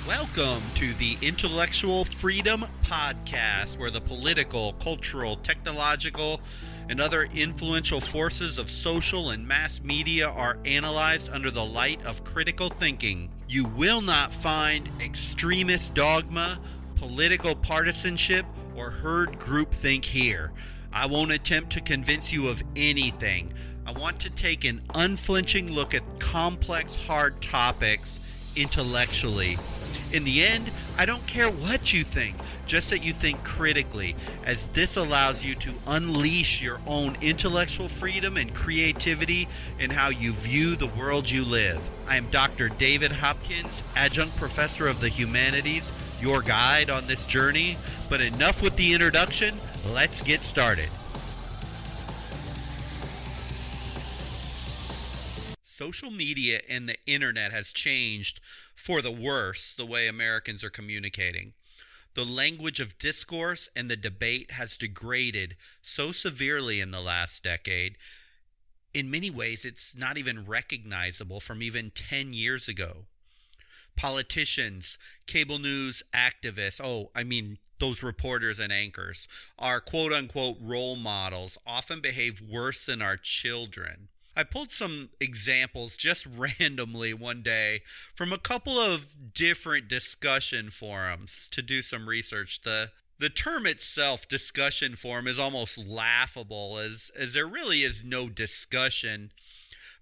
Welcome to the Intellectual Freedom Podcast, where the political, cultural, technological, and other influential forces of social and mass media are analyzed under the light of critical thinking. You will not find extremist dogma, political partisanship, or herd groupthink here. I won't attempt to convince you of anything. I want to take an unflinching look at complex, hard topics intellectually. In the end, I don't care what you think, just that you think critically, as this allows you to unleash your own intellectual freedom and creativity in how you view the world you live. I am Dr. David Hopkins, adjunct professor of the humanities, your guide on this journey. But enough with the introduction, let's get started. Social media and the internet has changed for the worse the way Americans are communicating. The language of discourse and the debate has degraded so severely in the last decade. In many ways, it's not even recognizable from even 10 years ago. Politicians, cable news activists, those reporters and anchors, are quote-unquote role models, often behave worse than our children. I pulled some examples just randomly one day from a couple of different discussion forums to do some research. The term itself, discussion forum, is almost laughable as there really is no discussion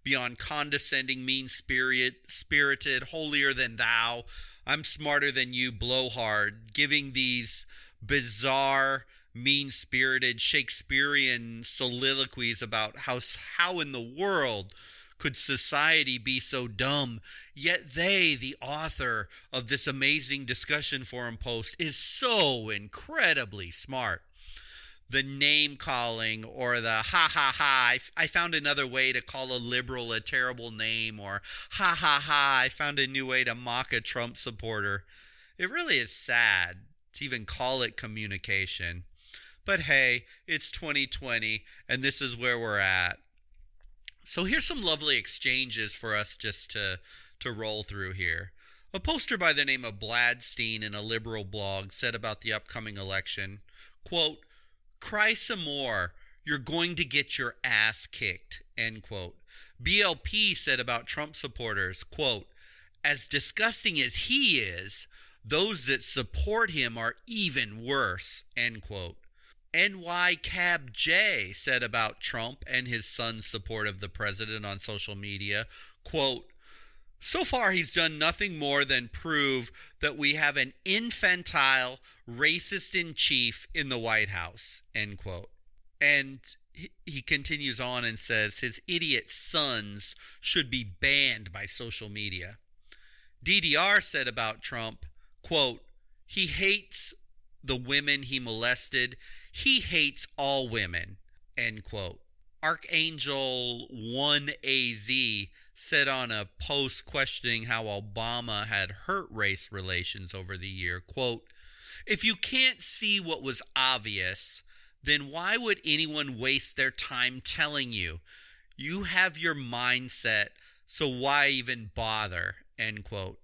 beyond condescending, mean-spirited, holier than thou, I'm smarter than you, blowhard, giving these bizarre, mean-spirited Shakespearean soliloquies about how in the world could society be so dumb, yet they, the author of this amazing discussion forum post, is so incredibly smart. The name-calling or the ha-ha-ha, I found another way to call a liberal a terrible name, or ha-ha-ha, I found a new way to mock a Trump supporter. It really is sad to even call it communication. But hey, it's 2020, and this is where we're at. So here's some lovely exchanges for us just to roll through here. A poster by the name of Bladstein in a liberal blog said about the upcoming election, quote, "Cry some more, you're going to get your ass kicked," end quote. BLP said about Trump supporters, quote, "As disgusting as he is, those that support him are even worse," end quote. NYCabJ said about Trump and his son's support of the president on social media, quote, "So far he's done nothing more than prove that we have an infantile racist in chief in the White House," end quote. And he continues on and says his idiot sons should be banned by social media. DDR said about Trump, quote, "He hates the women he molested. He hates all women," end quote. Archangel 1AZ said on a post questioning how Obama had hurt race relations over the year, quote, "If you can't see what was obvious, then why would anyone waste their time telling you? You have your mindset, so why even bother," end quote.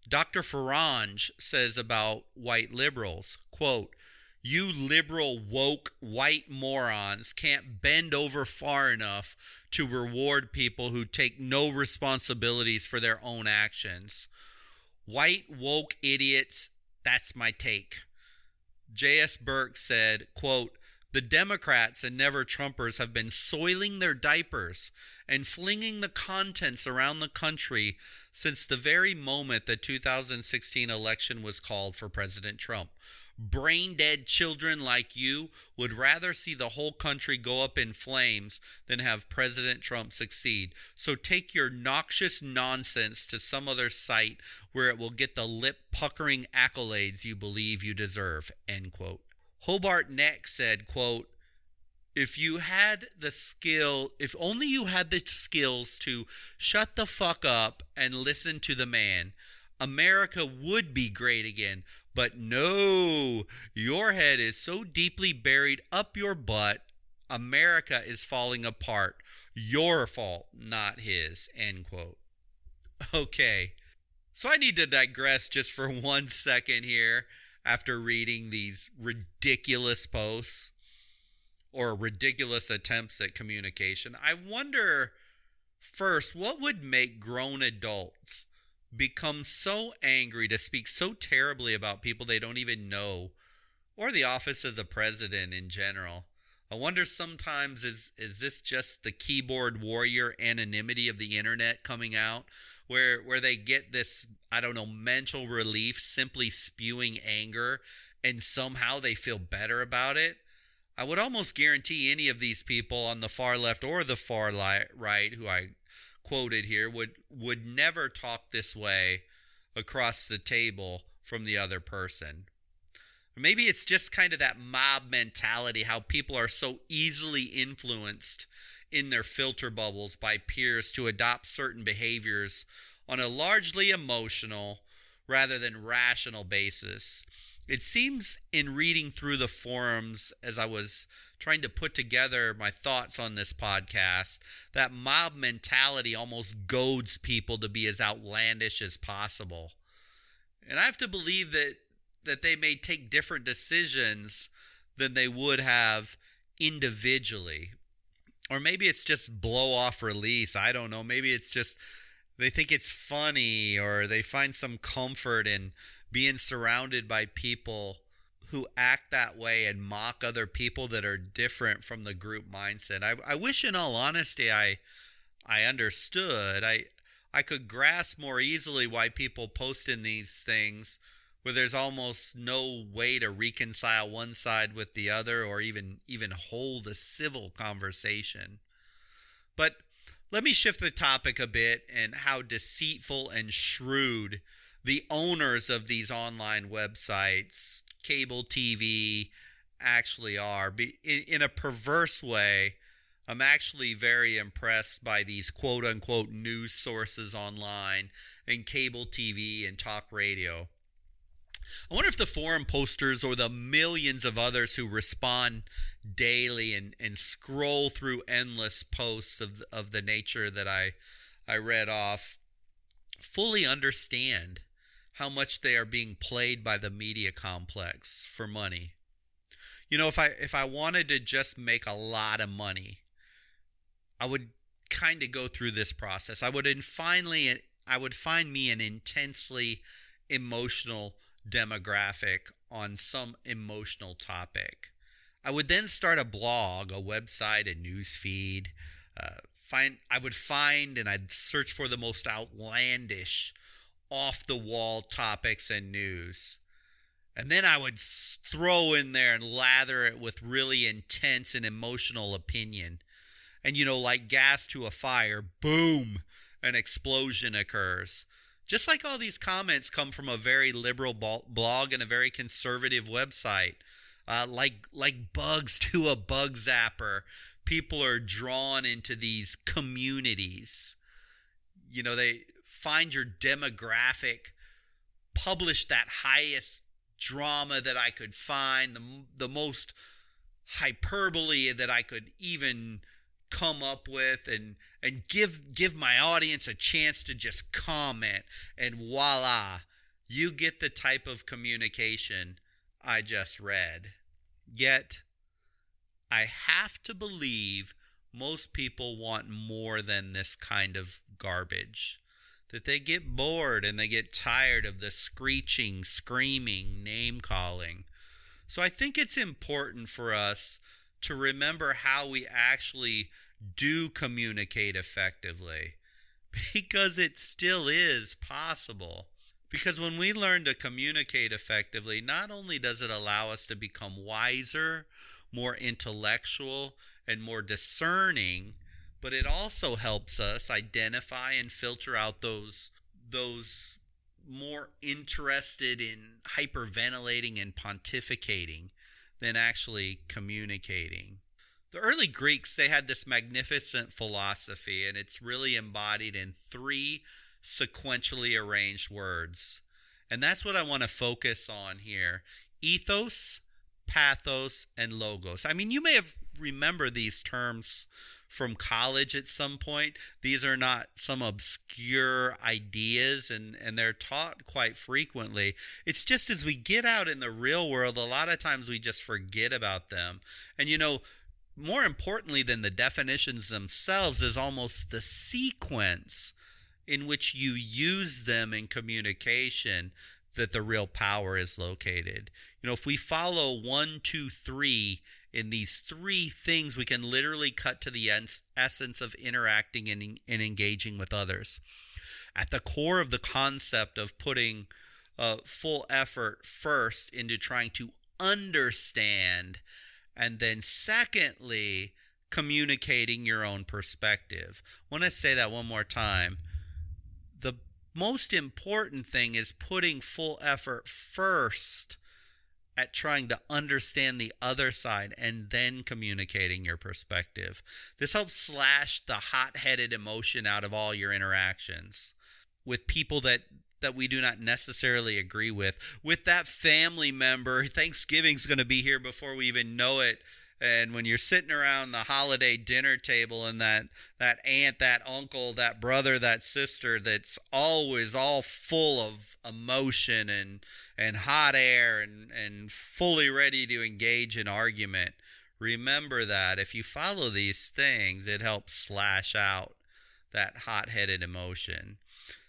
Dr. Farage says about white liberals, quote, "You liberal woke white morons can't bend over far enough to reward people who take no responsibilities for their own actions. White woke idiots, that's my take." J.S. Burke said, quote, "The Democrats and never Trumpers have been soiling their diapers and flinging the contents around the country since the very moment the 2016 election was called for President Trump. Brain-dead children like you would rather see the whole country go up in flames than have President Trump succeed. So take your noxious nonsense to some other site where it will get the lip-puckering accolades you believe you deserve," end quote. Hobart Neck said, quote, if only you had the skills to shut the fuck up and listen to the man, America would be great again. But no, your head is so deeply buried up your butt, America is falling apart. Your fault, not his," end quote. Okay, So I need to digress just for 1 second here after reading these ridiculous posts or ridiculous attempts at communication. I wonder first, what would make grown adults become so angry to speak so terribly about people they don't even know or the office of the president in general? I wonder sometimes is this just the keyboard warrior anonymity of the internet coming out where they get this, I don't know, mental relief simply spewing anger and somehow they feel better about it? I would almost guarantee any of these people on the far left or the far right who I quoted here would never talk this way across the table from the other person. Maybe it's just kind of that mob mentality, how people are so easily influenced in their filter bubbles by peers to adopt certain behaviors on a largely emotional rather than rational basis. It seems in reading through the forums as I was trying to put together my thoughts on this podcast, that mob mentality almost goads people to be as outlandish as possible. And I have to believe that they may take different decisions than they would have individually. Or maybe it's just blow off release. I don't know. Maybe it's just they think it's funny or they find some comfort in being surrounded by people who act that way and mock other people that are different from the group mindset. I wish in all honesty I understood. I could grasp more easily why people post in these things where there's almost no way to reconcile one side with the other or even hold a civil conversation. But let me shift the topic a bit and how deceitful and shrewd the owners of these online websites, cable TV, actually are. In a perverse way, I'm actually very impressed by these quote-unquote news sources online and cable TV and talk radio. I wonder if the forum posters or the millions of others who respond daily and scroll through endless posts of the nature that I read off fully understand how much they are being played by the media complex for money. You know, if I wanted to just make a lot of money, I would kind of go through this process. I would find me an intensely emotional demographic on some emotional topic. I would then start a blog, a website, a news feed. I'd search for the most outlandish, off-the-wall topics and news. And then I would throw in there and lather it with really intense and emotional opinion. And, like gas to a fire, boom, an explosion occurs. Just like all these comments come from a very liberal blog and a very conservative website. Like bugs to a bug zapper, people are drawn into these communities. They find your demographic, publish that highest drama that I could find, the most hyperbole that I could even come up with, and give my audience a chance to just comment, and voila, you get the type of communication I just read. Yet, I have to believe most people want more than this kind of garbage. That they get bored and they get tired of the screeching, screaming, name-calling. So I think it's important for us to remember how we actually do communicate effectively, because it still is possible. Because when we learn to communicate effectively, not only does it allow us to become wiser, more intellectual, and more discerning, but it also helps us identify and filter out those more interested in hyperventilating and pontificating than actually communicating. The early Greeks, they had this magnificent philosophy, and it's really embodied in 3 sequentially arranged words. And that's what I want to focus on here. Ethos, pathos, and logos. I mean, you may have remembered these terms from college at some point. These are not some obscure ideas, and they're taught quite frequently. It's just as we get out in the real world, a lot of times we just forget about them. And more importantly than the definitions themselves is almost the sequence in which you use them in communication that the real power is located. If we follow 1, 2, 3 in these three things, we can literally cut to the essence of interacting and engaging with others. At the core of the concept of putting full effort first into trying to understand, and then secondly, communicating your own perspective. I want to say that one more time. The most important thing is putting full effort first at trying to understand the other side and then communicating your perspective. This helps slash the hot-headed emotion out of all your interactions with people that we do not necessarily agree with. With that family member, Thanksgiving's going to be here before we even know it. And when you're sitting around the holiday dinner table and that aunt, that uncle, that brother, that sister that's always all full of emotion and hot air and fully ready to engage in argument, remember that if you follow these things, it helps slash out that hot-headed emotion.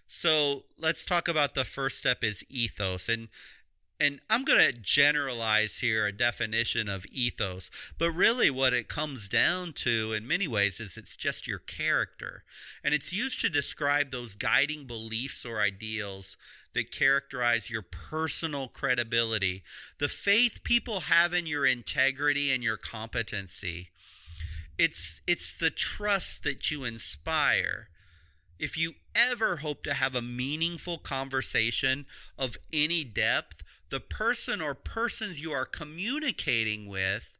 So let's talk about the first step is ethos. And I'm going to generalize here a definition of ethos, but really what it comes down to in many ways is it's just your character. And it's used to describe those guiding beliefs or ideals that characterize your personal credibility, the faith people have in your integrity and your competency. It's the trust that you inspire. If you ever hope to have a meaningful conversation of any depth, the person or persons you are communicating with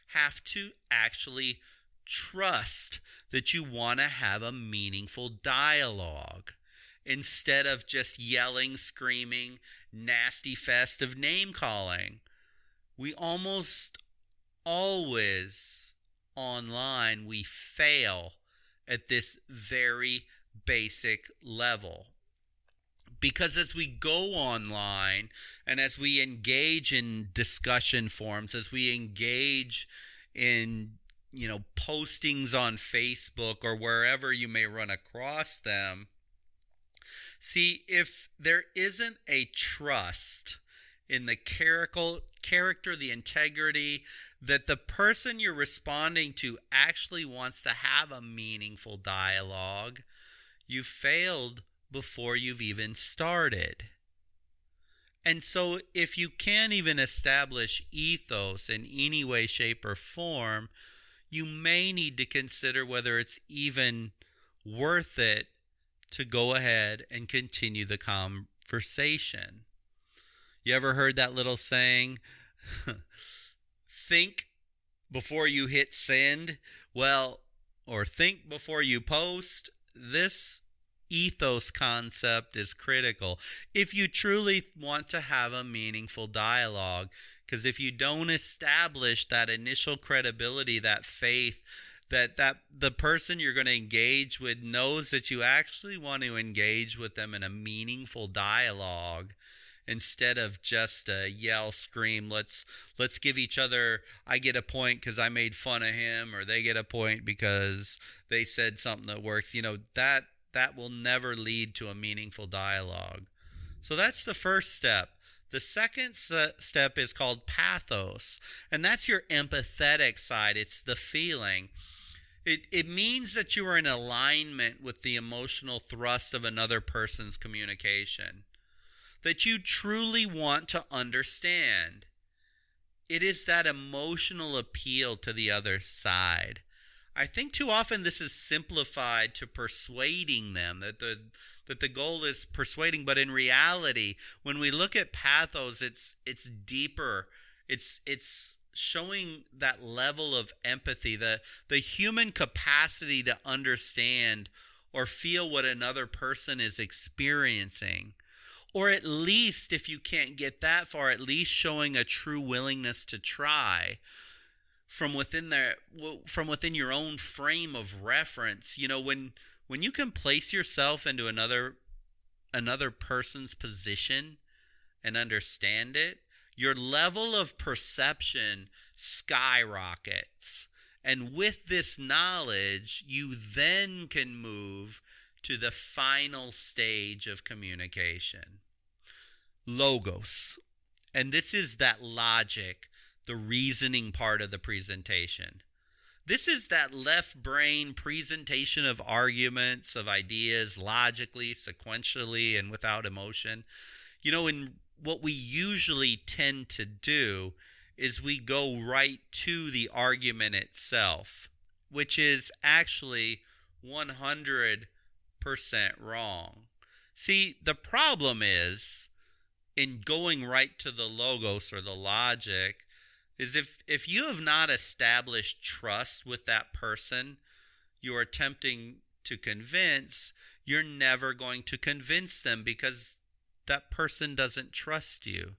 have to actually trust that you want to have a meaningful dialogue instead of just yelling, screaming, nasty festive name calling. We almost always online, we fail at this very basic level. Because as we go online and as we engage in discussion forums, as we engage in, postings on Facebook or wherever you may run across them, see, if there isn't a trust in the character, the integrity, that the person you're responding to actually wants to have a meaningful dialogue, you've failed before you've even started. And so if you can't even establish ethos in any way, shape, or form, you may need to consider whether it's even worth it to go ahead and continue the conversation. You ever heard that little saying, think before you hit send? Well, or think before you post. This ethos concept is critical if you truly want to have a meaningful dialogue, because if you don't establish that initial credibility, that faith, that the person you're going to engage with knows that you actually want to engage with them in a meaningful dialogue instead of just a yell, scream, let's give each other, I get a point because I made fun of him, or they get a point because they said something that works, that will never lead to a meaningful dialogue. So that's the first step. The second step is called pathos, and that's your empathetic side. It's the feeling. It means that you are in alignment with the emotional thrust of another person's communication, that you truly want to understand. It is that emotional appeal to the other side. I think too often this is simplified to persuading them, that the goal is persuading, but in reality, when we look at pathos, it's deeper. It's showing that level of empathy, the human capacity to understand or feel what another person is experiencing. Or at least, if you can't get that far, at least showing a true willingness to try. from within your own frame of reference. When you can place yourself into another person's position and understand it, your level of perception skyrockets. And with this knowledge, you then can move to the final stage of communication. Logos. And this is that logic, the reasoning part of the presentation. This is that left brain presentation of arguments, of ideas, logically, sequentially, and without emotion. In what we usually tend to do is we go right to the argument itself, which is actually 100% wrong. See, the problem is in going right to the logos or the logic is if you have not established trust with that person you are attempting to convince, you're never going to convince them because that person doesn't trust you.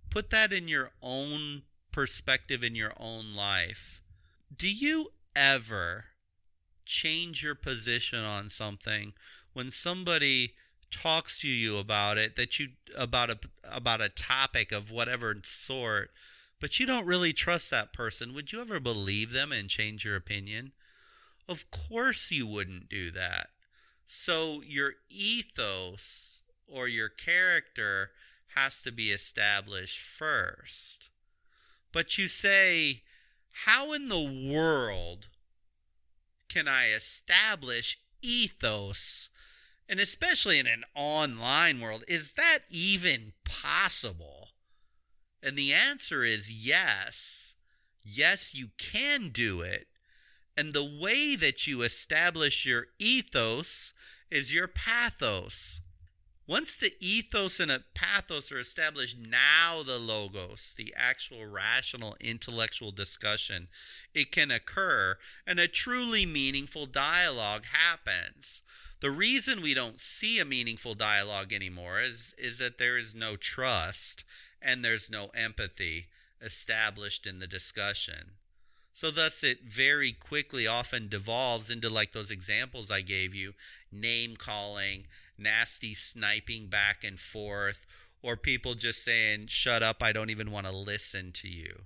Put that in your own perspective in your own life. Do you ever change your position on something when somebody talks to you about it, about a topic of whatever sort, but you don't really trust that person? Would you ever believe them and change your opinion? Of course you wouldn't do that. So your ethos or your character has to be established first. But you say, how in the world can I establish ethos? And especially in an online world, is that even possible? And the answer is yes. Yes, you can do it. And the way that you establish your ethos is your pathos. Once the ethos and a pathos are established, now the logos, the actual rational intellectual discussion, it can occur and a truly meaningful dialogue happens. The reason we don't see a meaningful dialogue anymore is that there is no trust and there's no empathy established in the discussion. So thus it very quickly often devolves into like those examples I gave you, name calling, nasty sniping back and forth, or people just saying, shut up, I don't even want to listen to you.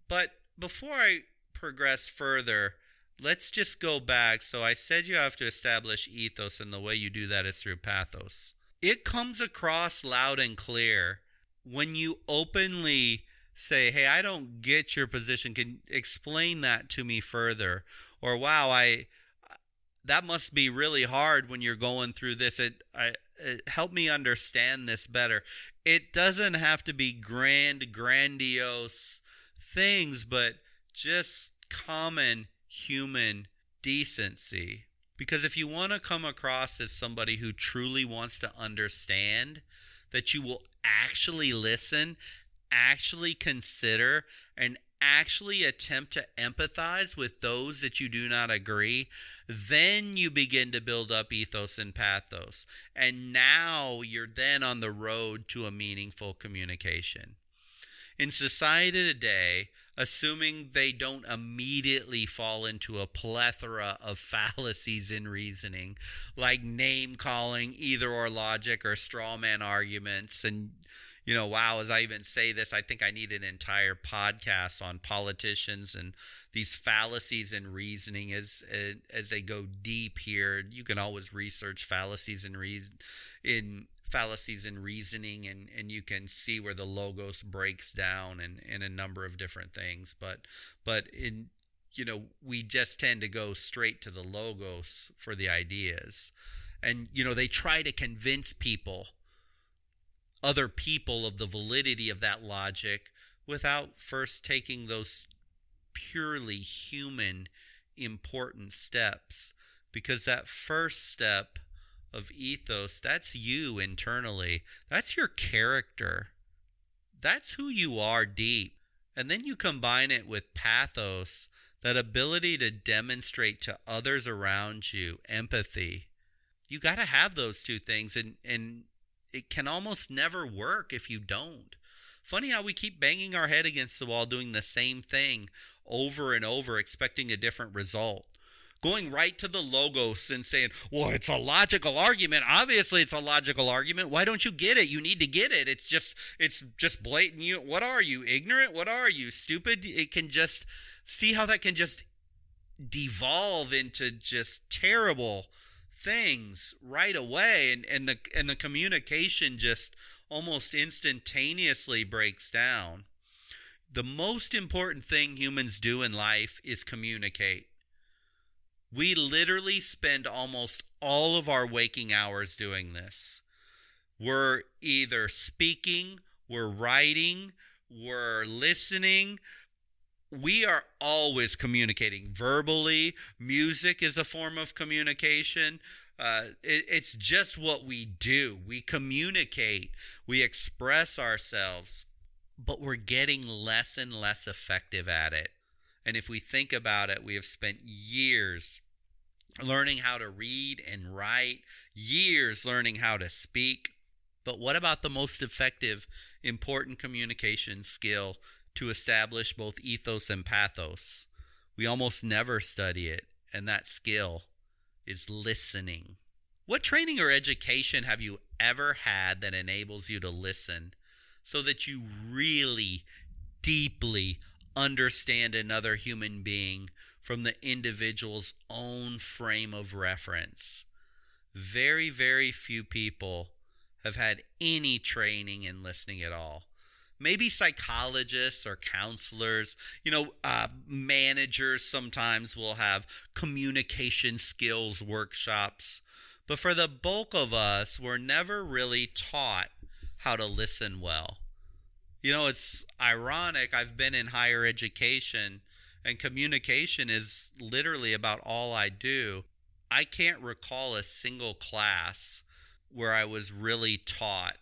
But before I progress further, let's just go back. So I said you have to establish ethos, and the way you do that is through pathos. It comes across loud and clear when you openly say, hey, I don't get your position. Can you explain that to me further? Or, wow, that must be really hard when you're going through this. Help me understand this better. It doesn't have to be grandiose things, but just common human decency. Because if you want to come across as somebody who truly wants to understand, that you will actually listen, actually consider, and actually attempt to empathize with those that you do not agree, then you begin to build up ethos and pathos. And now you're then on the road to a meaningful communication. In society today, assuming they don't immediately fall into a plethora of fallacies in reasoning, like name calling, either or logic, or straw man arguments. And wow, as I even say this, I think I need an entire podcast on politicians and these fallacies in reasoning as they go deep here. You can always research fallacies in reasoning, and you can see where the logos breaks down in a number of different things. But we just tend to go straight to the logos for the ideas. And they try to convince other people of the validity of that logic without first taking those purely human important steps. Because that first step of ethos, that's you internally. That's your character. That's who you are deep. And then you combine it with pathos, that ability to demonstrate to others around you empathy. You got to have those two things, and it can almost never work if you don't. Funny how we keep banging our head against the wall doing the same thing over and over, expecting a different result. Going right to the logos and saying, well, it's a logical argument. Obviously, it's a logical argument. Why don't you get it? You need to get it. It's just blatant. What are you, ignorant? What are you, stupid? It can just see how that can just devolve into just terrible things right away, and the communication just almost instantaneously breaks down. The most important thing humans do in life is communicate. We literally spend almost all of our waking hours doing this. We're either speaking, we're writing, we're listening. We are always communicating verbally. Music is a form of communication. It's just what we do. We communicate. We express ourselves. But we're getting less and less effective at it. And if we think about it, we have spent years learning how to read and write, years learning how to speak. But what about the most effective, important communication skill to establish both ethos and pathos? We almost never study it, and that skill is listening. What training or education have you ever had that enables you to listen so that you really deeply understand another human being from the individual's own frame of reference? Very, very few people have had any training in listening at all. Maybe psychologists or counselors, managers sometimes will have communication skills workshops. But for the bulk of us, we're never really taught how to listen well. It's ironic. I've been in higher education, and communication is literally about all I do. I can't recall a single class where I was really taught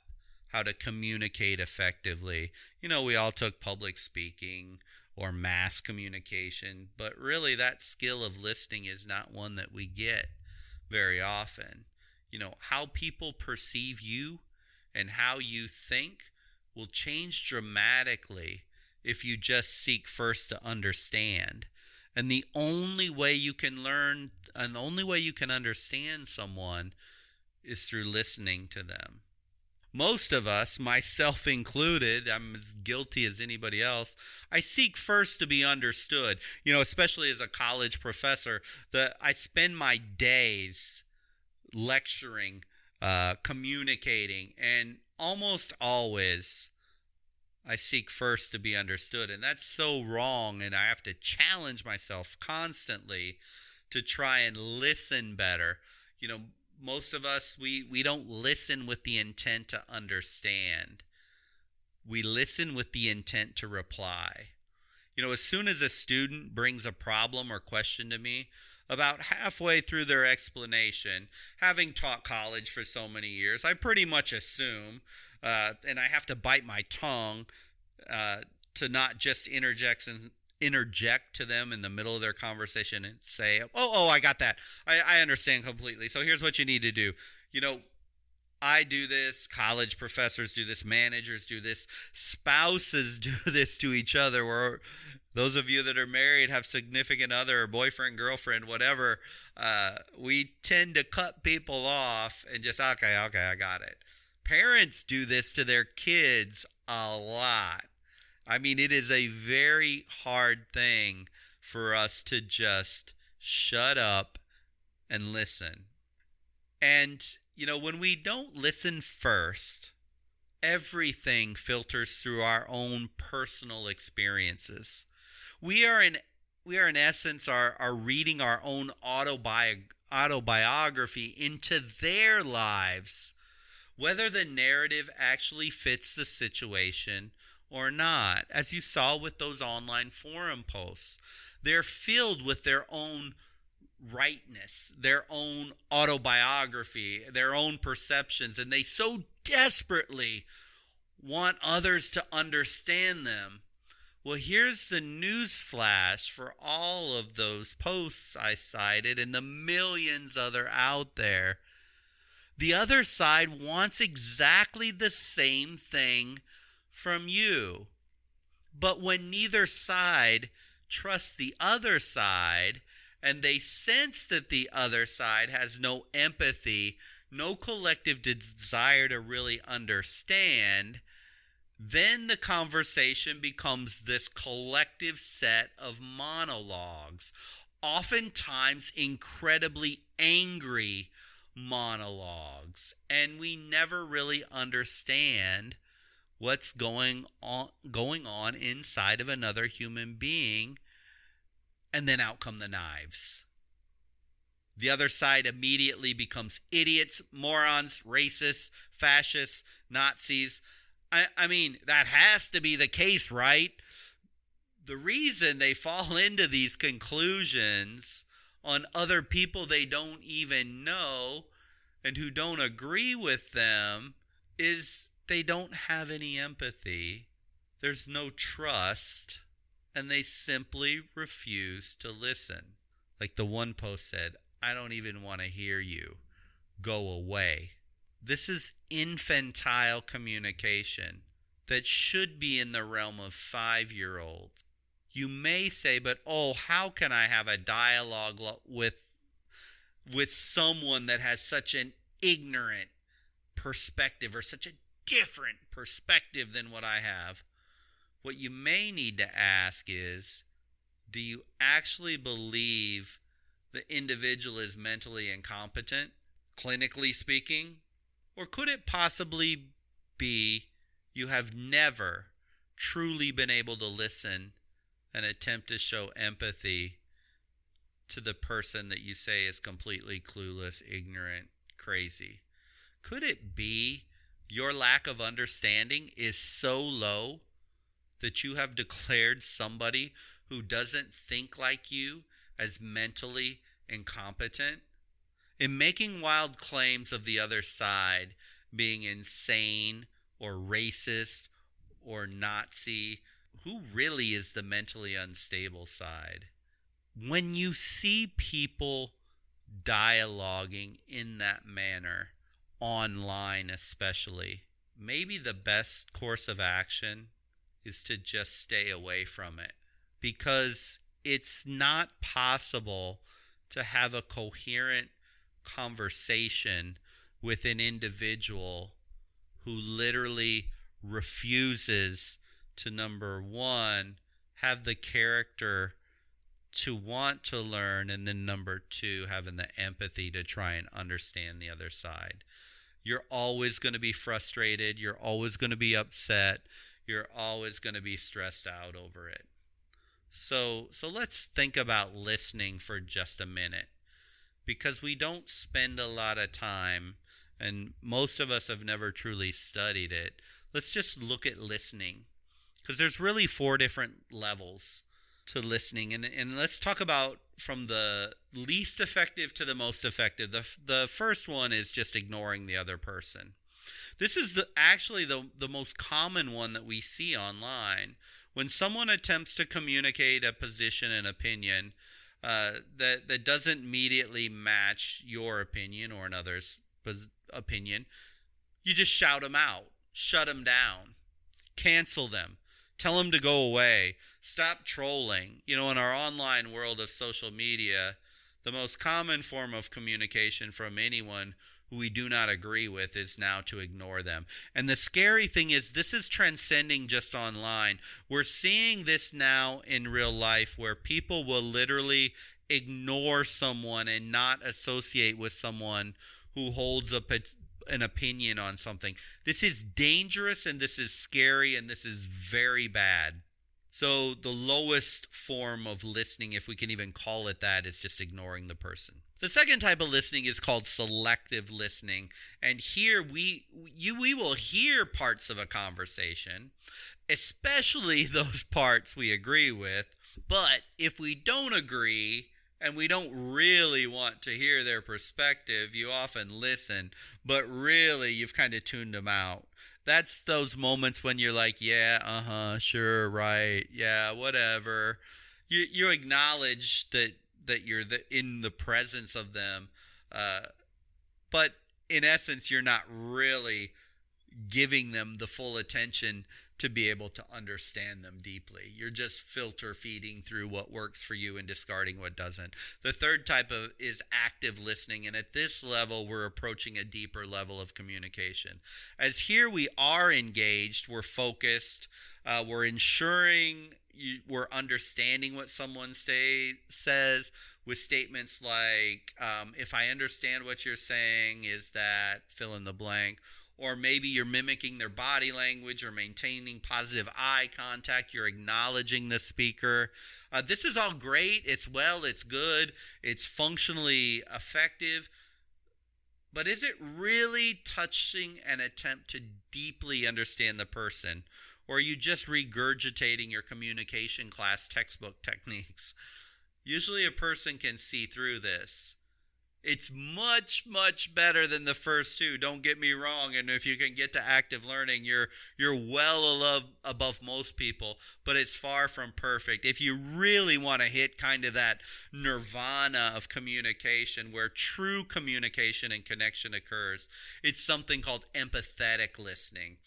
how to communicate effectively. We all took public speaking or mass communication, but really that skill of listening is not one that we get very often. How people perceive you and how you think will change dramatically if you just seek first to understand. And the only way you can learn and the only way you can understand someone is through listening to them. Most of us, myself included, I'm as guilty as anybody else, I seek first to be understood. Especially as a college professor, I spend my days lecturing, communicating, and almost always I seek first to be understood. And that's so wrong, and I have to challenge myself constantly to try and listen better. Most of us, we don't listen with the intent to understand. We listen with the intent to reply. As soon as a student brings a problem or question to me, about halfway through their explanation, having taught college for so many years, I pretty much assume, and I have to bite my tongue to not just interject to them in the middle of their conversation and say, oh, I got that. I understand completely. So here's what you need to do. I do this, college professors do this, managers do this, spouses do this to each other, where those of you that are married have significant other, boyfriend, girlfriend, whatever, we tend to cut people off and just, okay, I got it. Parents do this to their kids a lot. It is a very hard thing for us to just shut up and listen. And, when we don't listen first, everything filters through our own personal experiences. We are in essence are reading our own autobiography into their lives, whether the narrative actually fits the situation or not. As you saw with those online forum posts, they're filled with their own rightness, their own autobiography, their own perceptions, and they so desperately want others to understand them. Well, here's the news flash for all of those posts I cited and the millions other out there. The other side wants exactly the same thing from you. But when neither side trusts the other side, and they sense that the other side has no empathy, no collective desire to really understand, then the conversation becomes this collective set of monologues, oftentimes incredibly angry monologues, and we never really understand what's going on inside of another human being, and then out come the knives. The other side immediately becomes idiots, morons, racists, fascists, Nazis. I mean, that has to be the case, right? The reason they fall into these conclusions on other people they don't even know and who don't agree with them is they don't have any empathy. There's no trust, and they simply refuse to listen. Like the one post said, I don't even want to hear you. Go away. This is infantile communication that should be in the realm of 5-year-olds. You may say, but how can I have a dialogue with someone that has such an ignorant perspective or such a different perspective than what I have? What you may need to ask is, do you actually believe the individual is mentally incompetent, clinically speaking? Or could it possibly be you have never truly been able to listen and attempt to show empathy to the person that you say is completely clueless, ignorant, crazy? Could it be your lack of understanding is so low that you have declared somebody who doesn't think like you as mentally incompetent? In making wild claims of the other side being insane or racist or Nazi, who really is the mentally unstable side? When you see people dialoguing in that manner, online especially, maybe the best course of action is to just stay away from it, because it's not possible to have a coherent conversation with an individual who literally refuses to, number one, have the character to want to learn, and then number two, having the empathy to try and understand the other side. You're always going to be frustrated. You're always going to be upset. You're always going to be stressed out over it. So let's think about listening for just a minute, because we don't spend a lot of time, and most of us have never truly studied it. Let's just look at listening, because there's really 4 different levels to listening, and let's talk about from the least effective to the most effective. The first one is just ignoring the other person. This is actually the most common one that we see online. When someone attempts to communicate a position and opinion that doesn't immediately match your opinion or another's opinion, you just shout them out, shut them down, cancel them, tell them to go away, stop trolling. In our online world of social media, the most common form of communication from anyone who we do not agree with is now to ignore them. And the scary thing is, this is transcending just online. We're seeing this now in real life, where people will literally ignore someone and not associate with someone who holds an opinion on something. This is dangerous, and this is scary, and this is very bad. So the lowest form of listening, if we can even call it that, is just ignoring the person. The second type of listening is called selective listening. And here we will hear parts of a conversation, especially those parts we agree with. But if we don't agree and we don't really want to hear their perspective, you often listen, but really you've kind of tuned them out. That's those moments when you're like, yeah, sure, right, yeah, whatever. You acknowledge that you're in the presence of them, but in essence, you're not really giving them the full attention to be able to understand them deeply. You're just filter feeding through what works for you and discarding what doesn't. The third type of is active listening, and at this level we're approaching a deeper level of communication. As here we are engaged, we're focused, we're ensuring we're understanding what someone says with statements like, if I understand what you're saying, is that fill in the blank? Or maybe you're mimicking their body language or maintaining positive eye contact. You're acknowledging the speaker. This is all great. It's good. It's functionally effective. But is it really touching an attempt to deeply understand the person? Or are you just regurgitating your communication class textbook techniques? Usually a person can see through this. It's much, much better than the first two. Don't get me wrong. And if you can get to active learning, you're well above most people, but it's far from perfect. If you really want to hit kind of that nirvana of communication where true communication and connection occurs, it's something called empathetic listening.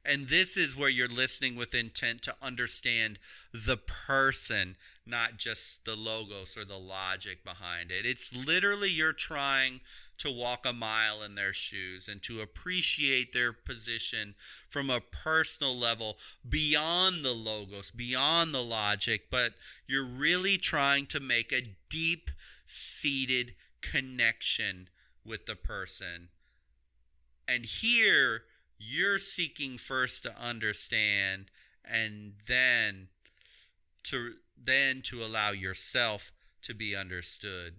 And this is where you're listening with intent to understand the person, not just the logos or the logic behind it. It's literally you're trying to walk a mile in their shoes and to appreciate their position from a personal level beyond the logos, beyond the logic, but you're really trying to make a deep-seated connection with the person. And here, you're seeking first to understand and then to allow yourself to be understood.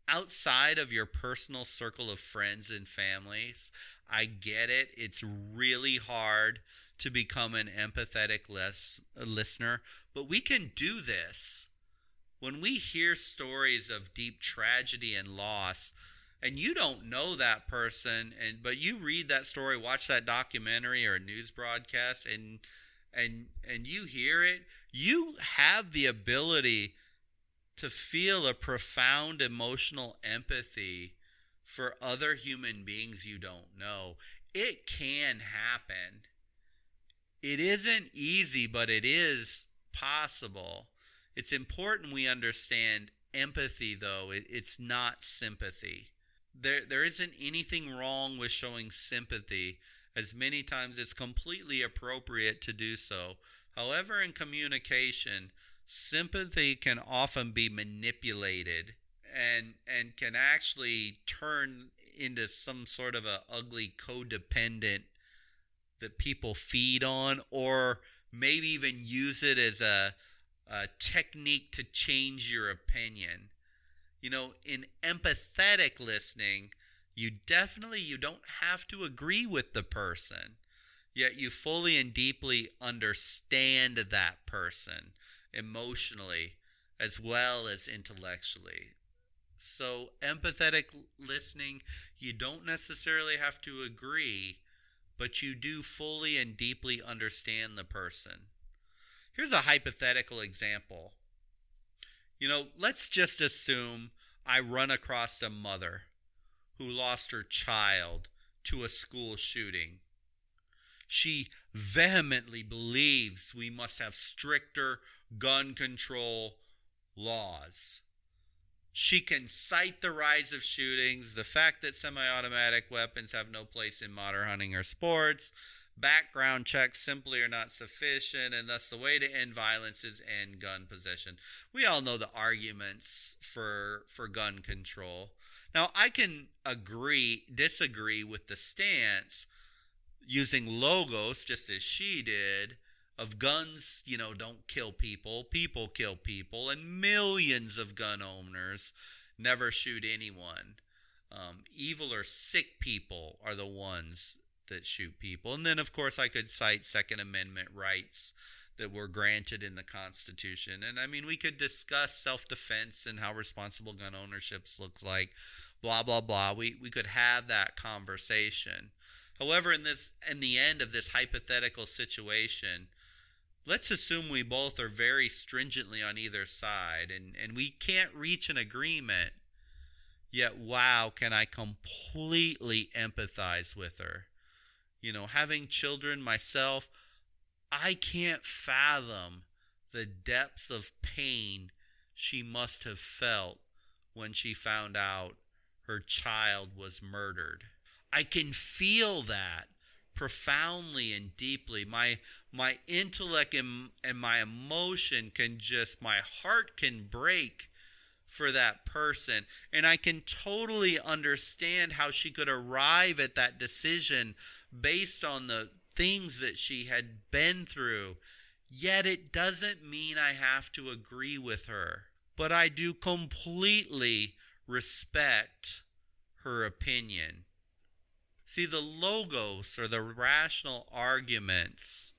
Outside of your personal circle of friends and families, I get it. It's really hard to become an empathetic listener, but we can do this. When we hear stories of deep tragedy and loss, and you don't know that person, but you read that story, watch that documentary or a news broadcast, and you hear it, you have the ability to feel a profound emotional empathy for other human beings you don't know. It can happen. It isn't easy, but it is possible. It's important we understand empathy, though. It's not sympathy. There isn't anything wrong with showing sympathy, as many times it's completely appropriate to do so. However, in communication, sympathy can often be manipulated and can actually turn into some sort of a ugly codependent that people feed on, or maybe even use it as a technique to change your opinion. In empathetic listening, you don't have to agree with the person, yet you fully and deeply understand that person emotionally as well as intellectually. So empathetic listening, you don't necessarily have to agree, but you do fully and deeply understand the person. Here's a hypothetical example. Let's just assume I run across a mother who lost her child to a school shooting. She vehemently believes we must have stricter gun control laws. She can cite the rise of shootings, the fact that semi-automatic weapons have no place in modern hunting or sports, background checks simply are not sufficient, and thus the way to end violence is end gun possession. We all know the arguments for gun control. Now, I can disagree with the stance using logos, just as she did, of guns, don't kill people, people kill people, and millions of gun owners never shoot anyone. Evil or sick people are the ones that shoot people. And then, of course, I could cite Second Amendment rights that were granted in the Constitution. And we could discuss self-defense and how responsible gun ownership looks like, blah, blah, blah. We could have that conversation. However, in the end of this hypothetical situation, let's assume we both are very stringently on either side, and we can't reach an agreement, yet, wow, can I completely empathize with her. Having children myself, I can't fathom the depths of pain she must have felt when she found out her child was murdered. I can feel that profoundly and deeply. My intellect and my emotion my heart can break for that person. And I can totally understand how she could arrive at that decision based on the things that she had been through. Yet it doesn't mean I have to agree with her. But I do completely respect her opinion. See, the logos, or the rational arguments,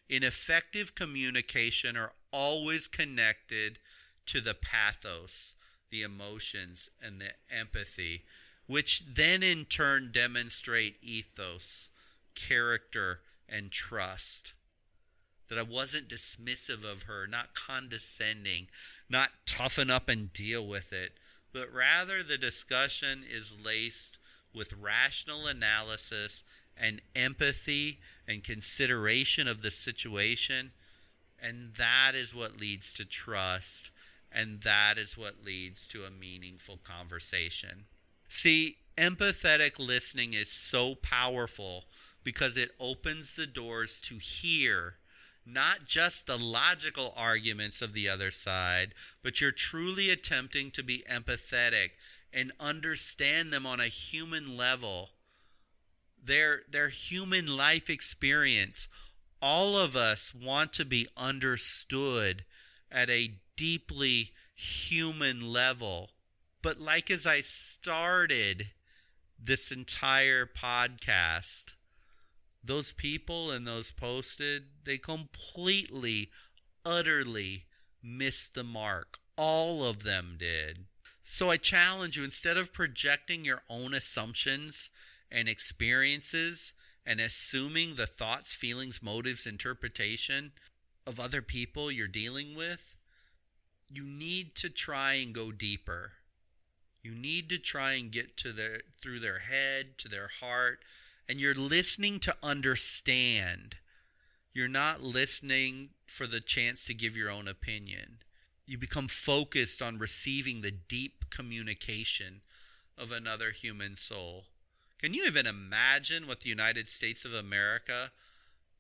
in effective communication are always connected to the pathos, the emotions, and the empathy, which then in turn demonstrate ethos, character, and trust. That I wasn't dismissive of her, not condescending, not toughen up and deal with it, but rather the discussion is laced with rational analysis and empathy and consideration of the situation. And that is what leads to trust. And that is what leads to a meaningful conversation. See, empathetic listening is so powerful because it opens the doors to hear not just the logical arguments of the other side, but you're truly attempting to be empathetic and understand them on a human level. Their human life experience. All of us want to be understood at a deeply human level. But like as I started this entire podcast, those people and those posted, they completely, utterly missed the mark. All of them did. So I challenge you, instead of projecting your own assumptions and experiences and assuming the thoughts, feelings, motives, interpretation of other people you're dealing with, you need to try and go deeper. You need to try and get through their head, to their heart, and you're listening to understand. You're not listening for the chance to give your own opinion. You become focused on receiving the deep communication of another human soul. Can you even imagine what the United States of America,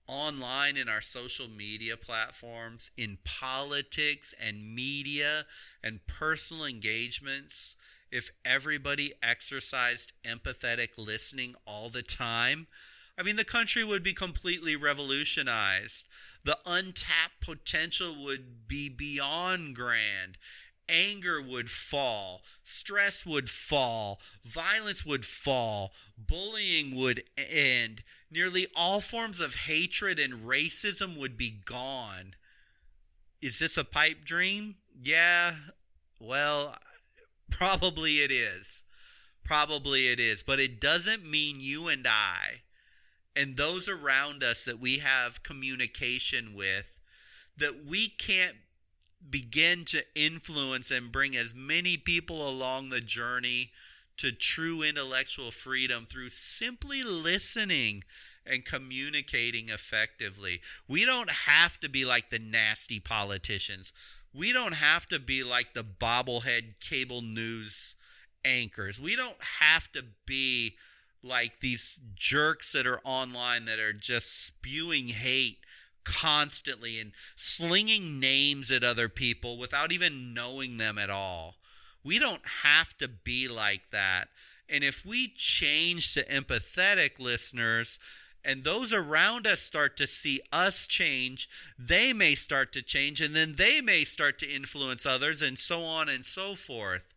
online in our social media platforms, in politics and media and personal engagements, if everybody exercised empathetic listening all the time? I mean, the country would be completely revolutionized. The untapped potential would be beyond grand. Anger would fall. Stress would fall. Violence would fall. Bullying would end. Nearly all forms of hatred and racism would be gone. Is this a pipe dream? Yeah, well, probably it is. Probably it is. But it doesn't mean you and I and those around us that we have communication with, that we can't begin to influence and bring as many people along the journey to true intellectual freedom through simply listening and communicating effectively. We don't have to be like the nasty politicians. We don't have to be like the bobblehead cable news anchors. We don't have to be like these jerks that are online that are just spewing hate constantly and slinging names at other people without even knowing them at all. We don't have to be like that. And if we change to empathetic listeners, and those around us start to see us change, they may start to change, and then they may start to influence others, and so on and so forth.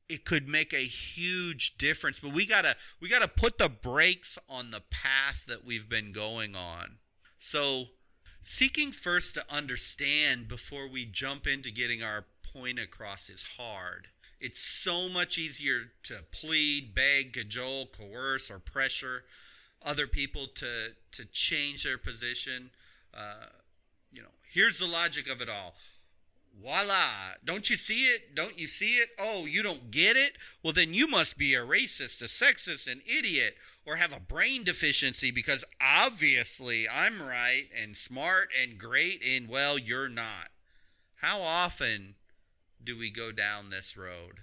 It could make a huge difference, but we gotta put the brakes on the path that we've been going on. So seeking first to understand before we jump into getting our point across is hard. It's so much easier to plead, beg, cajole, coerce, or pressure other people to change their position. Here's the logic of it all. Voila. Don't you see it? Don't you see it? Oh, you don't get it? Well, then you must be a racist, a sexist, an idiot, or have a brain deficiency because obviously I'm right and smart and great and, well, you're not. How often do we go down this road?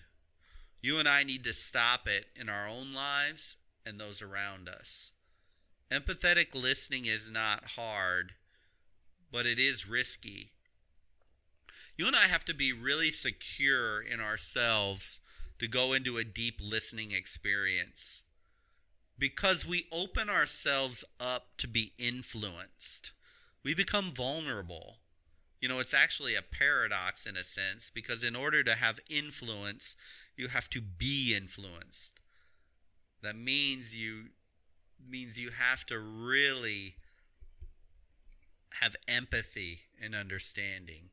You and I need to stop it in our own lives and those around us. Empathetic listening is not hard, but it is risky. You and I have to be really secure in ourselves to go into a deep listening experience because we open ourselves up to be influenced. We become vulnerable. You know, it's actually a paradox in a sense because in order to have influence, you have to be influenced. That means you have to really have empathy and understanding.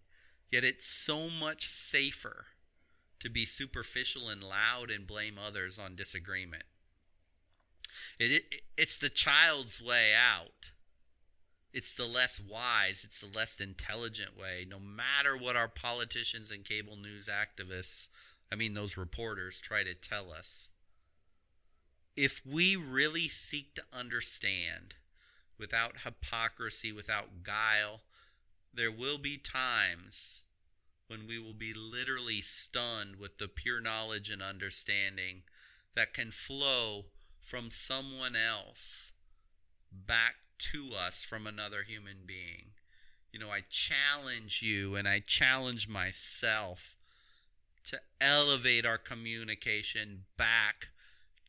Yet it's so much safer to be superficial and loud and blame others on disagreement. It's the child's way out. It's the less wise, it's the less intelligent way, no matter what our politicians and cable news activists, those reporters, try to tell us. If we really seek to understand without hypocrisy, without guile, there will be times when we will be literally stunned with the pure knowledge and understanding that can flow from someone else back to us from another human being. You know, I challenge you and I challenge myself to elevate our communication back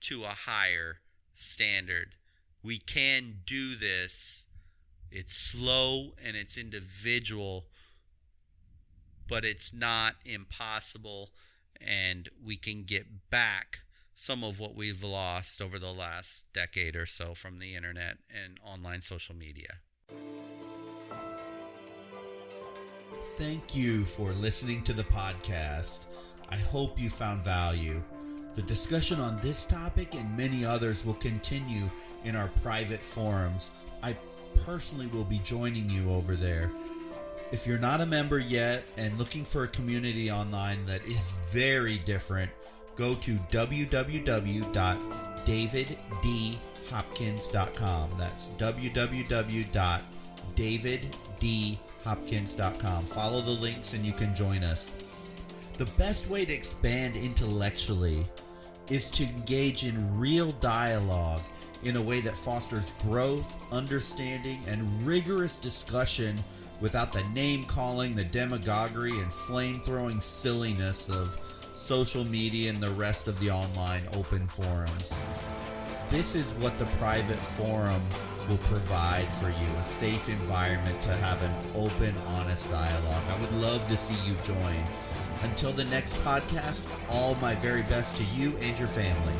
to a higher standard. We can do this. It's slow and it's individual, but it's not impossible, and we can get back some of what we've lost over the last decade or so from the internet and online social media. Thank you for listening to the podcast. I hope you found value. The discussion on this topic and many others will continue in our private forums. I personally will be joining you over there. If you're not a member yet and looking for a community online that is very different, go to www.daviddhopkins.com. That's www.daviddhopkins.com. Follow the links and you can join us. The best way to expand intellectually is to engage in real dialogue in a way that fosters growth, understanding, and rigorous discussion without the name-calling, the demagoguery, and flame-throwing silliness of social media and the rest of the online open forums. This is what the private forum will provide for you, a safe environment to have an open, honest dialogue. I would love to see you join. Until the next podcast, all my very best to you and your family.